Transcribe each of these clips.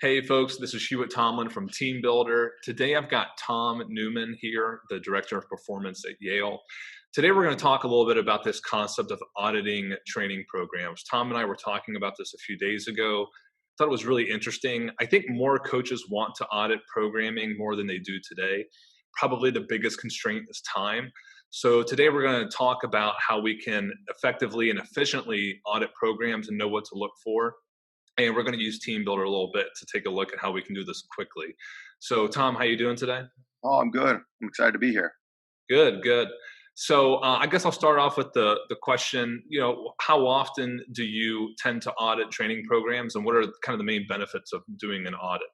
Hey folks, this is Hewitt Tomlin from Teambuilder. Today I've got Tom Newman here, the Director of Performance at Yale. Today we're going to talk a little bit about this concept of auditing training programs. Tom and I were talking about this a few days ago. Thought it was really interesting. I think more coaches want to audit programming more than they do today. Probably the biggest constraint is time. So today we're going to talk about how we can effectively and efficiently audit programs and know what to look for. And we're going to use Teambuilder a little bit to take a look at how we can do this quickly. So, Tom, how you doing today? Oh, I'm good. I'm excited to be here. Good, good. So, I guess I'll start off with the question. How often do you tend to audit training programs, and what are kind of the main benefits of doing an audit?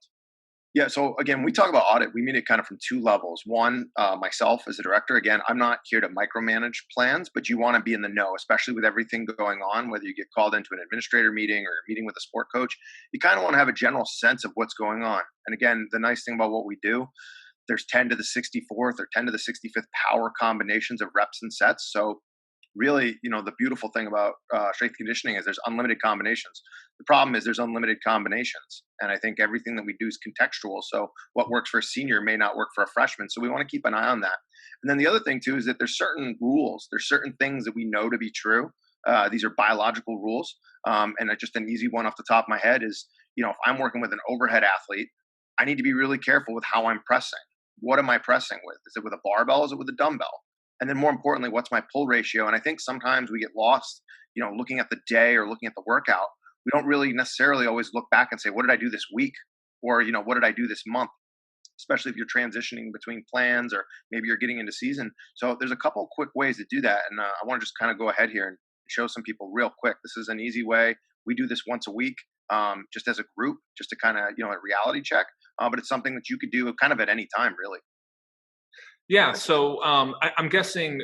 Yeah. So again, we talk about audit. We mean it kind of from two levels. One, myself as a director. Again, I'm not here to micromanage plans, but you want to be in the know, especially with everything going on. Whether you get called into an administrator meeting or a meeting with a sport coach, you kind of want to have a general sense of what's going on. And again, the nice thing about what we do, there's 10 to the 64th or 10 to the 65th power combinations of reps and sets. So really, the beautiful thing about strength conditioning is there's unlimited combinations. The problem is there's unlimited combinations. And I think everything that we do is contextual. So what works for a senior may not work for a freshman. So we want to keep an eye on that. And then the other thing too is that there's certain rules. There's certain things that we know to be true. These are biological rules. And just an easy one off the top of my head is, if I'm working with an overhead athlete, I need to be really careful with how I'm pressing. What am I pressing with? Is it with a barbell? Is it with a dumbbell? And then more importantly, what's my pull ratio? And I think sometimes we get lost, looking at the day or looking at the workout. We don't really necessarily always look back and say, what did I do this week? Or, what did I do this month? Especially if you're transitioning between plans or maybe you're getting into season. So there's a couple quick ways to do that. And I want to just kind of go ahead here and show some people real quick. This is an easy way. We do this once a week, just as a group, just to kind of, a reality check. But it's something that you could do kind of at any time, really. Yeah, so I'm guessing,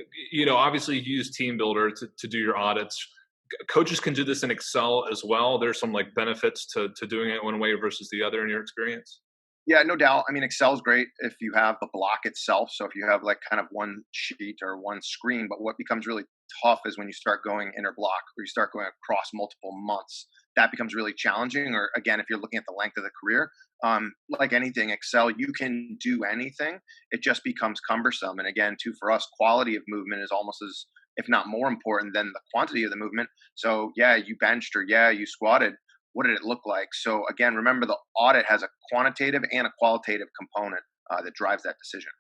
obviously you use Teambuilder to do your audits. Coaches can do this in Excel as well. There's some benefits to doing it one way versus the other in your experience. Yeah, no doubt. I mean, Excel is great if you have the block itself. So if you have kind of one sheet or one screen, but what becomes really tough is when you start going interblock or you start going across multiple months. That becomes really challenging. Or again, if you're looking at the length of the career, like anything, Excel, you can do anything. It just becomes cumbersome. And again, too, for us, quality of movement is almost as, if not more important than the quantity of the movement. So yeah, you benched or yeah, you squatted. What did it look like? So again, remember the audit has a quantitative and a qualitative component that drives that decision.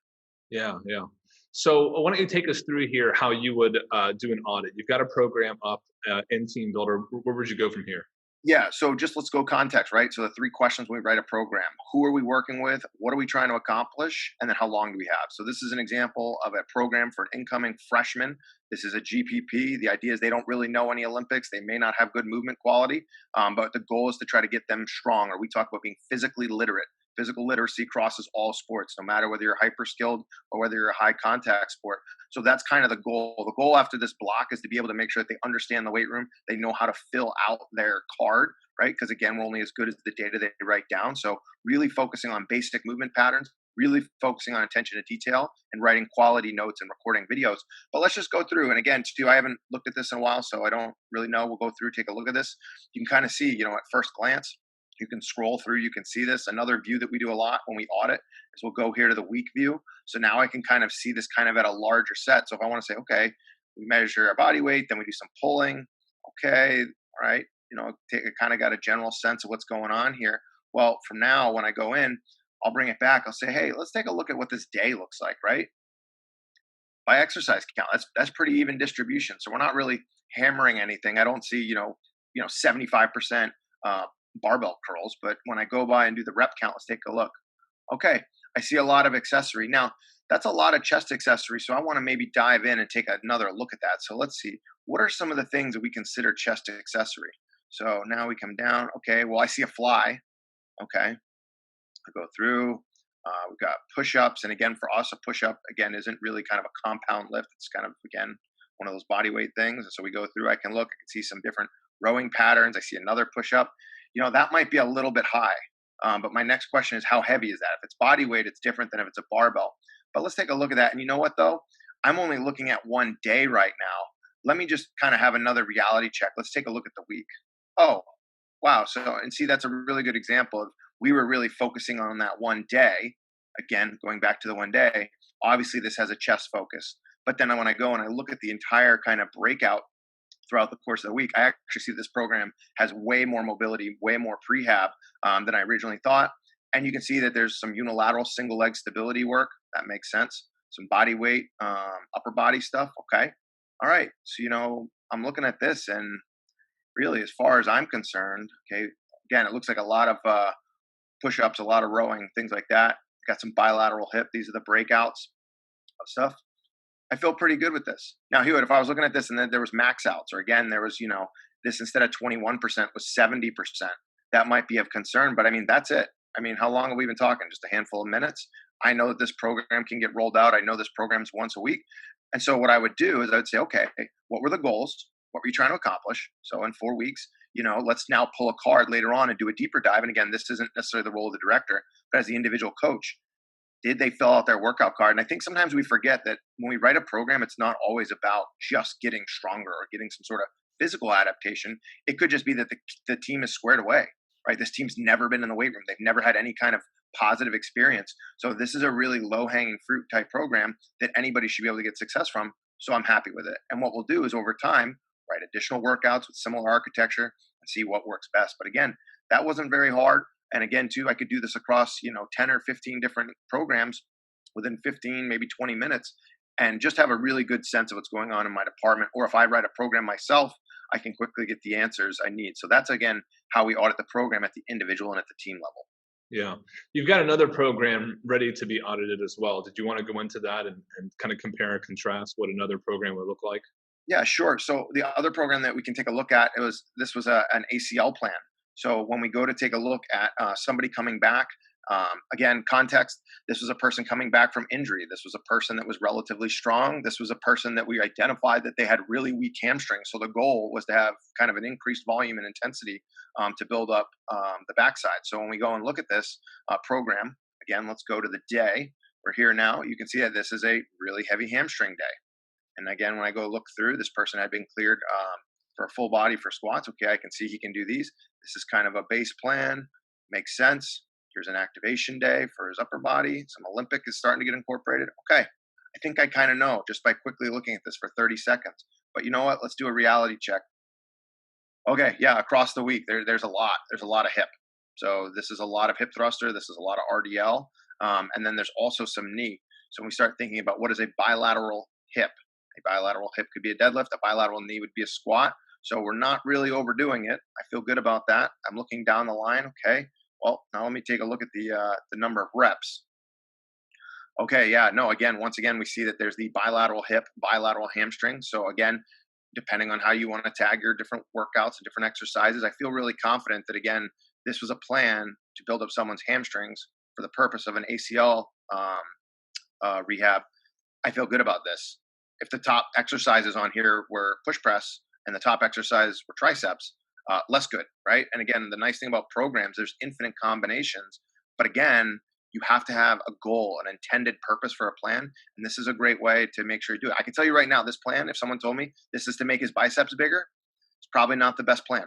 Yeah, yeah. So why don't you take us through here how you would do an audit? You've got a program up in Teambuilder. Where would you go from here? Yeah, so just let's go context, right? So the three questions when we write a program: who are we working with? What are we trying to accomplish? And then how long do we have? So this is an example of a program for an incoming freshman. This is a GPP. The idea is they don't really know any Olympics. They may not have good movement quality, but the goal is to try to get them strong. Or we talk about being physically literate. Physical literacy crosses all sports, no matter whether you're hyper skilled or whether you're a high contact sport. So that's kind of the goal. The goal after this block is to be able to make sure that they understand the weight room. They know how to fill out their card, right? Because again, we're only as good as the data they write down. So really focusing on basic movement patterns, really focusing on attention to detail and writing quality notes and recording videos. But let's just go through. And again, too, I haven't looked at this in a while, so I don't really know. We'll go through, take a look at this. You can kind of see, at first glance, you can scroll through, you can see this. Another view that we do a lot when we audit is we'll go here to the week view. So now I can kind of see this kind of at a larger set. So if I want to say, okay, we measure our body weight, then we do some pulling. Okay, all right, I kind of got a general sense of what's going on here. Well, from now, when I go in, I'll bring it back. I'll say, hey, let's take a look at what this day looks like, right? By exercise count, that's pretty even distribution. So we're not really hammering anything. I don't see, 75% barbell curls, but when I go by and do the rep count, let's take a look. Okay, I see a lot of accessory. Now, that's a lot of chest accessory, so I want to maybe dive in and take another look at that. So let's see, what are some of the things that we consider chest accessory? So now we come down. Okay, well, I see a fly. Okay, I go through. We've got push-ups, and again, for us, a push-up, again, isn't really kind of a compound lift. It's kind of, again, one of those body weight things. And so we go through, I can look, I can see some different rowing patterns. I see another push-up. That might be a little bit high. But my next question is, how heavy is that? If it's body weight, it's different than if it's a barbell. But let's take a look at that. And you know what, though? I'm only looking at one day right now. Let me just kind of have another reality check. Let's take a look at the week. Oh, wow. So, and see, that's a really good example of we were really focusing on that one day. Again, going back to the one day, obviously this has a chest focus. But then when I go and I look at the entire kind of breakout throughout the course of the week, I actually see this program has way more mobility, way more prehab than I originally thought. And you can see that there's some unilateral single leg stability work. That makes sense. Some body weight, upper body stuff. Okay. All right. So, I'm looking at this, and really, as far as I'm concerned, okay, again, it looks like a lot of push ups, a lot of rowing, things like that. Got some bilateral hip. These are the breakouts of stuff. I feel pretty good with this. Now, Hewitt, if I was looking at this and then there was max outs, or again, there was, this instead of 21% was 70%, that might be of concern. But I mean, that's it. I mean, how long have we been talking? Just a handful of minutes. I know that this program can get rolled out. I know this program's once a week. And so what I would do is I would say, okay, what were the goals? What were you trying to accomplish? So in 4 weeks, let's now pull a card later on and do a deeper dive. And again, this isn't necessarily the role of the director, but as the individual coach, did they fill out their workout card? And I think sometimes we forget that when we write a program, it's not always about just getting stronger or getting some sort of physical adaptation. It could just be that the team is squared away, right? This team's never been in the weight room. They've never had any kind of positive experience. So this is a really low hanging fruit type program that anybody should be able to get success from. So I'm happy with it. And what we'll do is over time, write additional workouts with similar architecture and see what works best. But again, that wasn't very hard. And again, too, I could do this across, 10 or 15 different programs within 15, maybe 20 minutes, and just have a really good sense of what's going on in my department. Or if I write a program myself, I can quickly get the answers I need. So that's, again, how we audit the program at the individual and at the team level. Yeah. You've got another program ready to be audited as well. Did you want to go into that and kind of compare and contrast what another program would look like? Yeah, sure. So the other program that we can take a look at this was an ACL plan. So when we go to take a look at somebody coming back, again, context, this was a person coming back from injury. This was a person that was relatively strong. This was a person that we identified that they had really weak hamstrings. So the goal was to have kind of an increased volume and intensity to build up the backside. So when we go and look at this program, again, let's go to the day. We're here now. You can see that this is a really heavy hamstring day. And again, when I go look through, this person had been cleared for a full body for squats. Okay, I can see he can do these. This is kind of a base plan. Makes sense. Here's an activation day for his upper body. Some Olympic is starting to get incorporated. Okay, I think I kind of know just by quickly looking at this for 30 seconds. But you know what? Let's do a reality check. Okay, yeah, across the week, there's a lot. There's a lot of hip. So this is a lot of hip thruster. This is a lot of RDL. And then there's also some knee. So when we start thinking about what is a bilateral hip, a bilateral hip could be a deadlift. A bilateral knee would be a squat. So we're not really overdoing it. I feel good about that. I'm looking down the line. Okay. Well, now let me take a look at the number of reps. Okay. Yeah. No. Again, once again, we see that there's the bilateral hip, bilateral hamstring. So again, depending on how you want to tag your different workouts and different exercises, I feel really confident that again, this was a plan to build up someone's hamstrings for the purpose of an ACL rehab. I feel good about this. If the top exercises on here were push press and the top exercise were triceps, less good, right? And again, the nice thing about programs, there's infinite combinations. But again, you have to have a goal, an intended purpose for a plan. And this is a great way to make sure you do it. I can tell you right now, this plan, if someone told me this is to make his biceps bigger, it's probably not the best plan.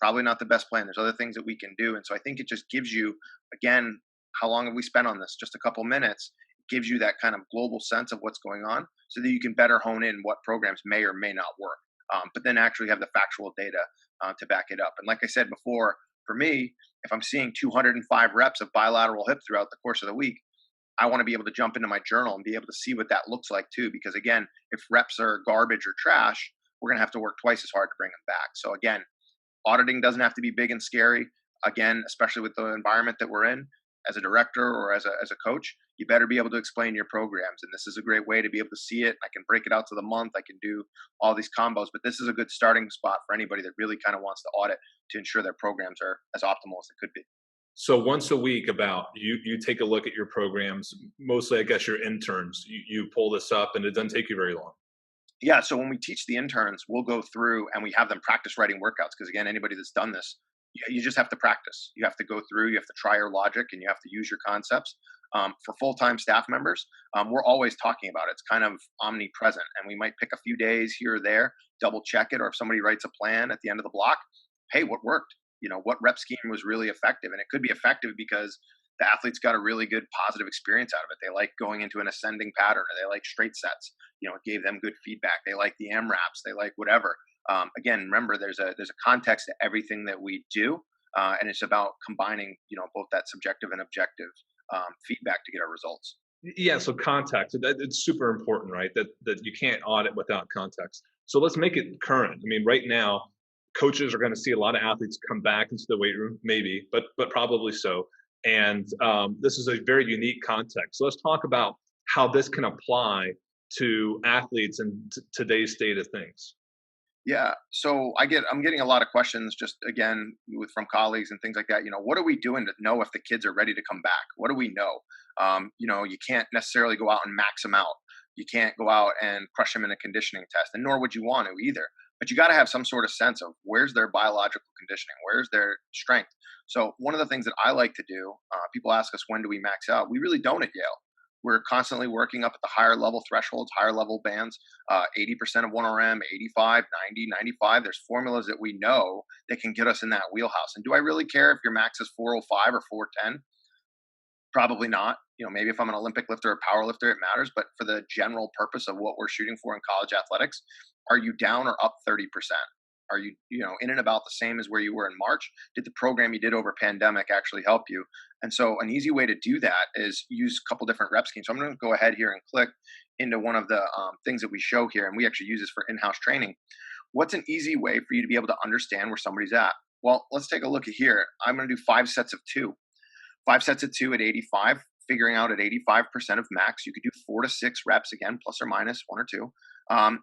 Probably not the best plan. There's other things that we can do. And so I think it just gives you, again, how long have we spent on this? Just a couple minutes. Gives you that kind of global sense of what's going on so that you can better hone in what programs may or may not work, but then actually have the factual data to back it up. And like I said before, for me, if I'm seeing 205 reps of bilateral hip throughout the course of the week, I want to be able to jump into my journal and be able to see what that looks like too. Because again, if reps are garbage or trash, we're going to have to work twice as hard to bring them back. So again, auditing doesn't have to be big and scary. Again, especially with the environment that we're in, as a director or as a coach, you better be able to explain your programs. And this is a great way to be able to see it. I can break it out to the month. I can do all these combos, but this is a good starting spot for anybody that really kind of wants to audit to ensure their programs are as optimal as they could be. So once a week, about you take a look at your programs. Mostly, I guess your interns. You pull this up, and it doesn't take you very long. Yeah. So when we teach the interns, we'll go through and we have them practice writing workouts. Because again, anybody that's done this, you just have to practice. You have to go through, you have to try your logic, and you have to use your concepts. For full-time staff members, we're always talking about it. It's kind of omnipresent, and we might pick a few days here or there, double check it, or if somebody writes a plan at the end of the block, hey, what worked? what rep scheme was really effective. And it could be effective because the athletes got a really good positive experience out of it. They like going into an ascending pattern, or they like straight sets. It gave them good feedback. They like the AMRAPs. They like whatever. Again, remember, there's a context to everything that we do, and it's about combining, both that subjective and objective feedback to get our results. Yeah, so context, it's super important, right? That you can't audit without context. So let's make it current. I mean, right now, coaches are going to see a lot of athletes come back into the weight room, maybe, but probably so. And this is a very unique context. So let's talk about how this can apply to athletes in today's state of things. Yeah. So I'm getting a lot of questions just again from colleagues and things like that. What are we doing to know if the kids are ready to come back? What do we know? You can't necessarily go out and max them out. You can't go out and crush them in a conditioning test, and nor would you want to either. But you got to have some sort of sense of where's their biological conditioning, where's their strength. So one of the things that I like to do, people ask us, when do we max out? We really don't at Yale. We're constantly working up at the higher level thresholds, higher level bands, 80% of 1RM, 85, 90, 95. There's formulas that we know that can get us in that wheelhouse. And do I really care if your max is 405 or 410? Probably not. Maybe if I'm an Olympic lifter or power lifter, it matters. But for the general purpose of what we're shooting for in college athletics, are you down or up 30%? Are you, in and about the same as where you were in March? Did the program you did over pandemic actually help you? And so an easy way to do that is use a couple different rep schemes. So I'm going to go ahead here and click into one of the things that we show here. And we actually use this for in-house training. What's an easy way for you to be able to understand where somebody's at? Well, let's take a look at here. I'm going to do 5 sets of 2. 5 sets of 2 at 85, figuring out at 85% of max. You could do 4 to 6 reps again, plus or minus 1 or 2.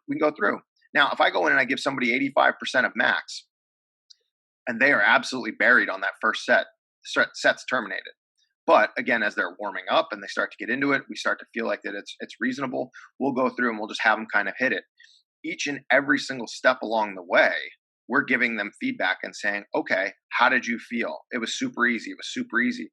We can go through. Now, if I go in and I give somebody 85% of max, and they are absolutely buried on that first set, the set's terminated. But again, as they're warming up and they start to get into it, we start to feel like that it's reasonable. We'll go through and we'll just have them kind of hit it. Each and every single step along the way, we're giving them feedback and saying, okay, how did you feel? It was super easy. It was super easy.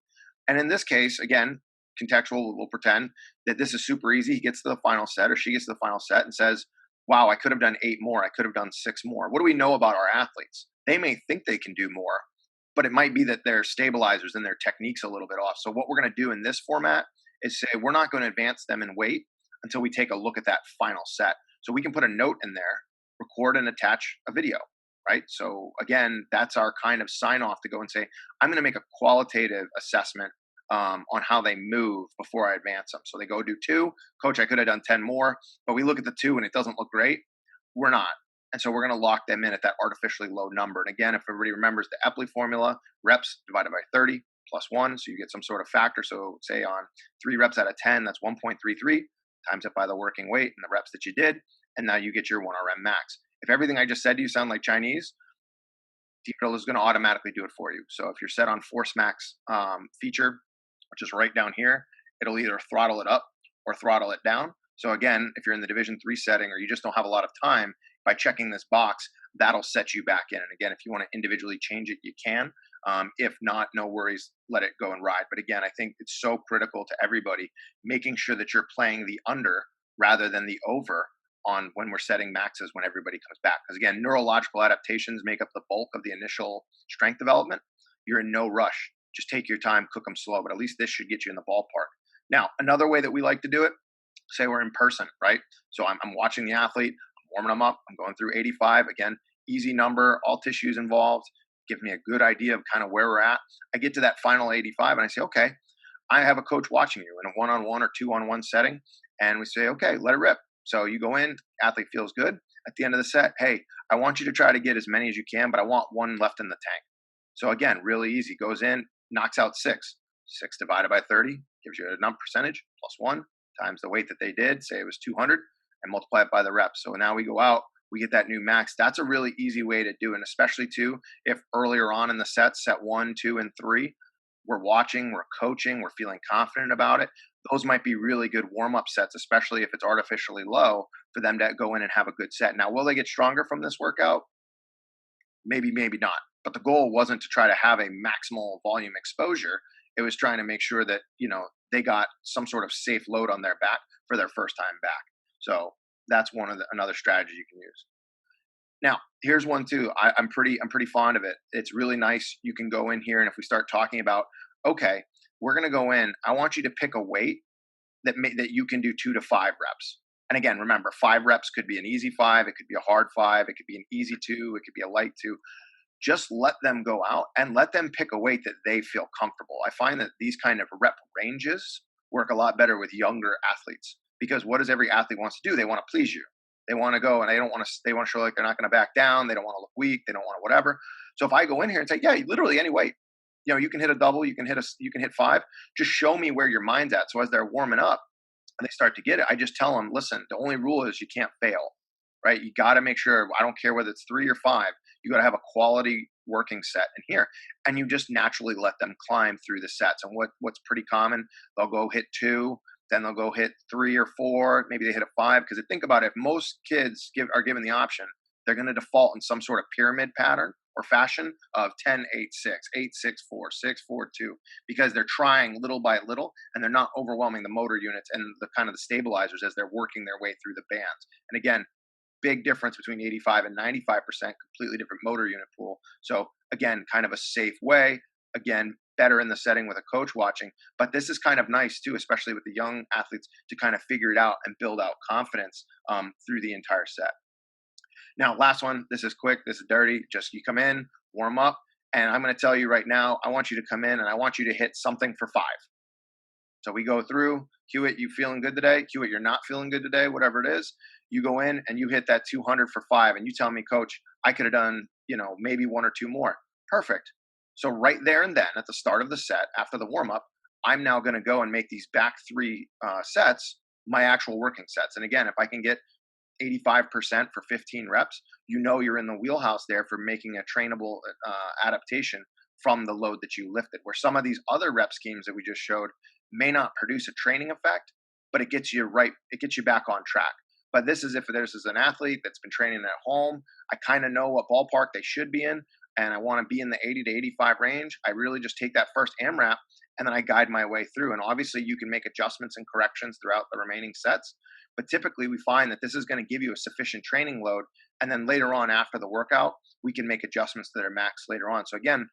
And in this case, again, contextual, we'll pretend that this is super easy. He gets to the final set, or she gets to the final set and says, wow, I could have done 8 more. I could have done 6 more. What do we know about our athletes? They may think they can do more, but it might be that their stabilizers and their technique's a little bit off. So what we're going to do in this format is say we're not going to advance them in weight until we take a look at that final set. So we can put a note in there, record and attach a video, right? So again, that's our kind of sign off to go and say, I'm going to make a qualitative assessment on how they move before I advance them. So they go do 2. Coach, I could have done 10 more, but we look at the 2 and it doesn't look great. We're not. And so we're going to lock them in at that artificially low number. And again, if everybody remembers the Epley formula, reps divided by 30 plus 1. So you get some sort of factor. So say on 3 reps out of 10, that's 1.33 times it by the working weight and the reps that you did. And now you get your 1RM max. If everything I just said to you sound like Chinese, Teambuilder is going to automatically do it for you. So if you're set on Force Max feature, which is right down here, it'll either throttle it up or throttle it down. So again, if you're in the Division 3 setting or you just don't have a lot of time, by checking this box, that'll set you back in. And again, if you want to individually change it, you can. If not, no worries, let it go and ride. But again, I think it's so critical to everybody, making sure that you're playing the under rather than the over on when we're setting maxes when everybody comes back. Because again, neurological adaptations make up the bulk of the initial strength development. You're in no rush. Just take your time, cook them slow, but at least this should get you in the ballpark. Now, another way that we like to do it, say we're in person, right? So I'm watching the athlete, I'm warming them up, I'm going through 85. Again, easy number, all tissues involved, give me a good idea of kind of where we're at. I get to that final 85 and I say, okay, I have a coach watching you in a one-on-one or two-on-one setting. And we say, okay, let it rip. So you go in, athlete feels good. At the end of the set, hey, I want you to try to get as many as you can, but I want 1 left in the tank. So again, really easy. Goes in, knocks out 6. 6 divided by 30 gives you a number percentage plus 1 times the weight that they did. Say it was 200 and multiply it by the reps. So now we go out, we get that new max. That's a really easy way to do it. And especially too, if earlier on in the set 1, 2, and 3, we're watching, we're coaching, we're feeling confident about it. Those might be really good warm-up sets, especially if it's artificially low, for them to go in and have a good set. Now, will they get stronger from this workout? Maybe, maybe not. But the goal wasn't to try to have a maximal volume exposure. It was trying to make sure that, they got some sort of safe load on their back for their first time back. So that's another strategy you can use. Now, here's one too. I'm pretty fond of it. It's really nice. You can go in here, and if we start talking about, okay, we're going to go in. I want you to pick a weight that you can do 2 to 5 reps. And again, remember, 5 reps could be an easy 5, it could be a hard 5, it could be an easy 2, it could be a light 2. Just let them go out and let them pick a weight that they feel comfortable. I find that these kind of rep ranges work a lot better with younger athletes, because what does every athlete wants to do? They want to please you. They want to go, and they want to show like they're not going to back down. They don't want to look weak. They don't want to whatever. So if I go in here and say, yeah, literally any weight, you can hit a double, you can hit 5. Just show me where your mind's at. So as they're warming up and they start to get it, I just tell them, listen, the only rule is you can't fail, right? You got to make sure, I don't care whether it's 3 or 5, you got to have a quality working set in here. And you just naturally let them climb through the sets. And what's pretty common, they'll go hit 2, then they'll go hit 3 or 4, maybe they hit a 5. Because think about it, if most kids are given the option, they're going to default in some sort of pyramid pattern or fashion of 10, 8, 6, 8, 6, 4, 6, 4, 2, because they're trying little by little and they're not overwhelming the motor units and the kind of the stabilizers as they're working their way through the bands. And again, big difference between 85 and 95%, completely different motor unit pool. So again, kind of a safe way, again, better in the setting with a coach watching. But this is kind of nice too, especially with the young athletes, to kind of figure it out and build out confidence through the entire set. Now, last one, this is quick, this is dirty. Just you come in, warm up, and I'm going to tell you right now, I want you to come in and I want you to hit something for 5. So we go through, cue it, you feeling good today, cue it, you're not feeling good today, whatever it is. You go in and you hit that 200 for 5, and you tell me, coach, I could have done, maybe 1 or 2 more. Perfect. So right there and then at the start of the set, after the warm up, I'm now going to go and make these back 3 sets my actual working sets. And again, if I can get 85% for 15 reps, you're in the wheelhouse there for making a trainable adaptation from the load that you lifted. Where some of these other rep schemes that we just showed may not produce a training effect, but it gets you right, it gets you back on track. But this is if there's an athlete that's been training at home, I kind of know what ballpark they should be in, and I want to be in the 80 to 85 range. I really just take that first AMRAP and then I guide my way through. And obviously you can make adjustments and corrections throughout the remaining sets. But typically we find that this is going to give you a sufficient training load. And then later on after the workout, we can make adjustments to their max later on. So again,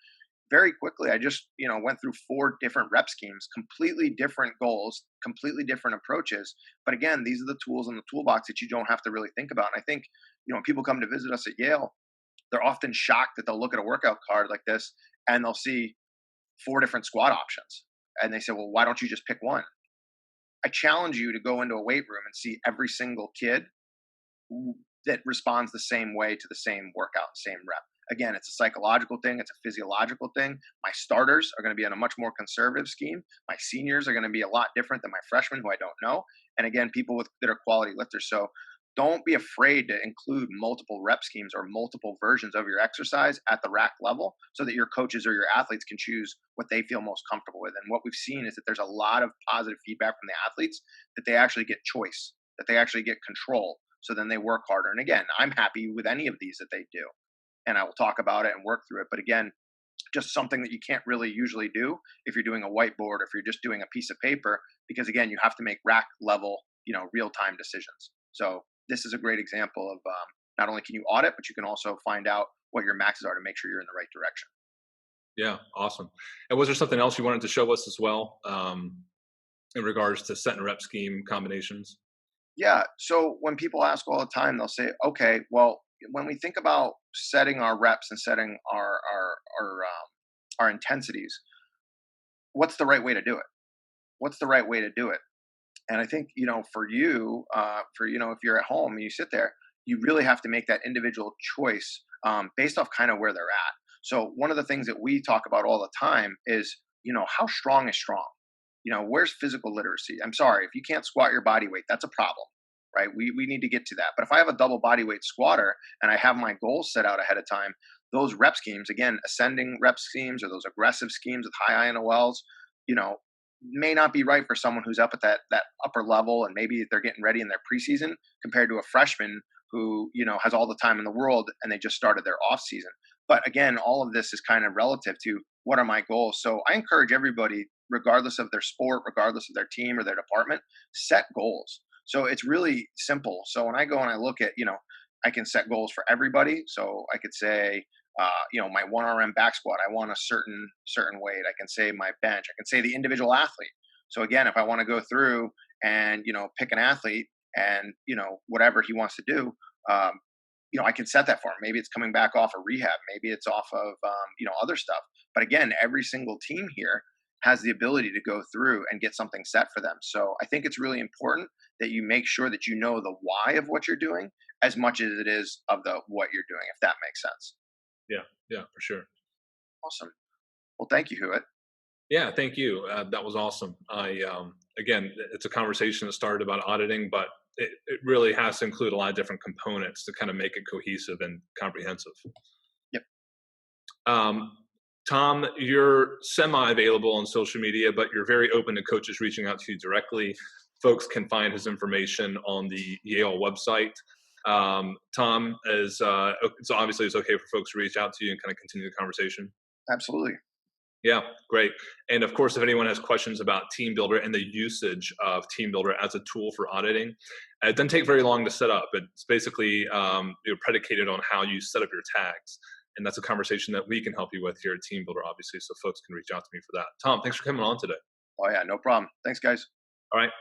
very quickly, I just, went through 4 different rep schemes, completely different goals, completely different approaches. But again, these are the tools in the toolbox that you don't have to really think about. And I think, when people come to visit us at Yale, they're often shocked that they'll look at a workout card like this and they'll see 4 different squat options. And they say, well, why don't you just pick one? I challenge you to go into a weight room and see every single kid that responds the same way to the same workout, same rep. Again, it's a psychological thing. It's a physiological thing. My starters are going to be in a much more conservative scheme. My seniors are going to be a lot different than my freshmen who I don't know. And again, people that are quality lifters. So don't be afraid to include multiple rep schemes or multiple versions of your exercise at the rack level so that your coaches or your athletes can choose what they feel most comfortable with. And what we've seen is that there's a lot of positive feedback from the athletes that they actually get choice, that they actually get control. So then they work harder. And again, I'm happy with any of these that they do. And I will talk about it and work through it. But again, just something that you can't really usually do if you're doing a whiteboard or if you're just doing a piece of paper, because again, you have to make rack level, real-time decisions. So this is a great example of not only can you audit, but you can also find out what your maxes are to make sure you're in the right direction. Yeah, awesome. And was there something else you wanted to show us as well in regards to set and rep scheme combinations? Yeah. So when people ask all the time, they'll say, okay, well, when we think about setting our reps and setting our intensities, what's the right way to do it? What's the right way to do it? And I think, for you, if you're at home and you sit there, you really have to make that individual choice based off kind of where they're at. So one of the things that we talk about all the time is, how strong is strong? Where's physical literacy? I'm sorry, if you can't squat your body weight, that's a problem, right? We need to get to that. But if I have a double body weight squatter and I have my goals set out ahead of time, those rep schemes, again, ascending rep schemes or those aggressive schemes with high INOLs, may not be right for someone who's up at that upper level, and maybe they're getting ready in their preseason compared to a freshman who has all the time in the world and they just started their off season. But again, all of this is kind of relative to what are my goals. So I encourage everybody, regardless of their sport, regardless of their team or their department, set goals. So it's really simple. So when I go and I look at I can set goals for everybody. So I could say, my 1 RM back squat, I want a certain weight. I can say my bench. I can say the individual athlete. So again, if I want to go through and pick an athlete and whatever he wants to do, um, I can set that for him. Maybe it's coming back off of rehab. Maybe it's off of other stuff. But again, every single team here has the ability to go through and get something set for them. So I think it's really important that you make sure that you know the why of what you're doing as much as it is of the what you're doing, if that makes sense. Yeah, yeah, for sure. Awesome. Well, thank you, Hewitt. Yeah, thank you. That was awesome. Again, it's a conversation that started about auditing, but it really has to include a lot of different components to kind of make it cohesive and comprehensive. Yep. Um, Tom, you're semi-available on social media, but you're very open to coaches reaching out to you directly. Folks can find his information on the Yale website. Tom, it's obviously it's okay for folks to reach out to you and kind of continue the conversation. Absolutely. Yeah, great. And of course, if anyone has questions about Teambuilder and the usage of Teambuilder as a tool for auditing, it doesn't take very long to set up. It's basically predicated on how you set up your tags. And that's a conversation that we can help you with here at Teambuilder, obviously, so folks can reach out to me for that. Tom, thanks for coming on today. Oh yeah, no problem. Thanks, guys. All right.